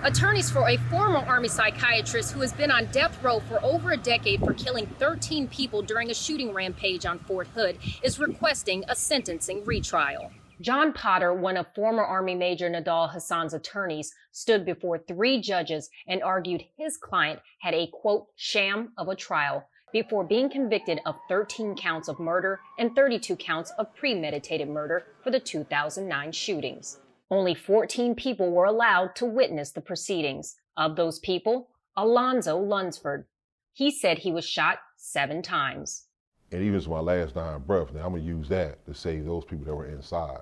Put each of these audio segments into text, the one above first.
Attorneys for a former Army psychiatrist who has been on death row for over a decade for killing 13 people during a shooting rampage on Fort Hood is requesting a sentencing retrial. John Potter, one of former Army Major Nidal Hasan's attorneys, stood before 3 judges and argued his client had a, quote, sham of a trial before being convicted of 13 counts of murder and 32 counts of premeditated murder for the 2009 shootings. Only 14 people were allowed to witness the proceedings. Of those people, Alonzo Lunsford. He said he was shot 7 times. And even to my last dying breath, now I'm going to use that to save those people that were inside.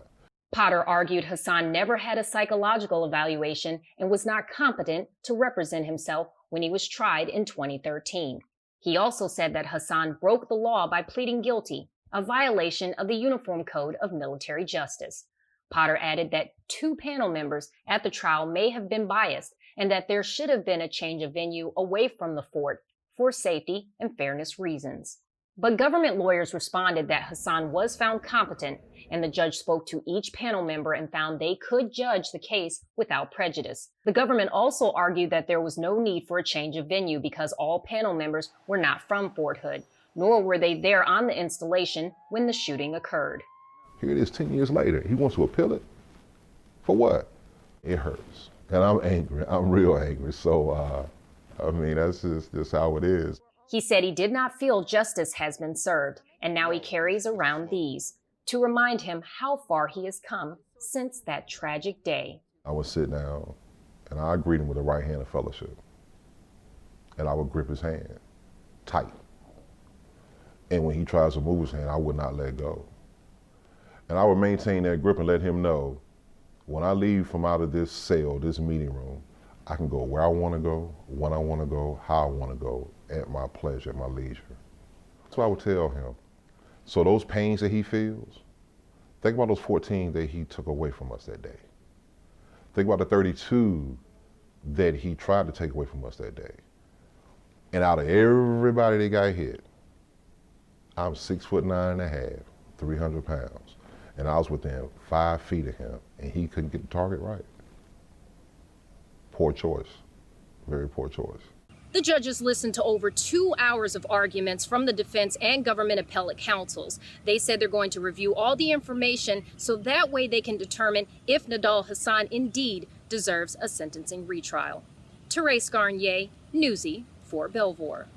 Potter argued Hasan never had a psychological evaluation and was not competent to represent himself when he was tried in 2013. He also said that Hasan broke the law by pleading guilty, a violation of the Uniform Code of Military Justice. Potter added that 2 panel members at the trial may have been biased and that there should have been a change of venue away from the fort for safety and fairness reasons. But government lawyers responded that Hasan was found competent, and the judge spoke to each panel member and found they could judge the case without prejudice. The government also argued that there was no need for a change of venue because all panel members were not from Fort Hood, nor were they there on the installation when the shooting occurred. Here it is 10 years later. He wants to appeal it? For what? It hurts. And I'm angry. I'm real angry. So, that's just how it is. He said he did not feel justice has been served, and now he carries around these to remind him how far he has come since that tragic day. I would sit down and I'd greet him with the right hand of fellowship. And I would grip his hand tight. And when he tries to move his hand, I would not let go. And I would maintain that grip and let him know, when I leave from out of this cell, this meeting room, I can go where I want to go, when I want to go, how I want to go, at my pleasure, at my leisure. That's what I would tell him. So those pains that he feels, think about those 14 that he took away from us that day. Think about the 32 that he tried to take away from us that day. And out of everybody that got hit, I'm 6'9½", 300 pounds. And I was within 5 feet of him, and he couldn't get the target right. Poor choice, very poor choice. The judges listened to over 2 hours of arguments from the defense and government appellate counsels. They said they're going to review all the information so that way they can determine if Nidal Hasan indeed deserves a sentencing retrial. Therese Garnier, Newsy for Belvoir.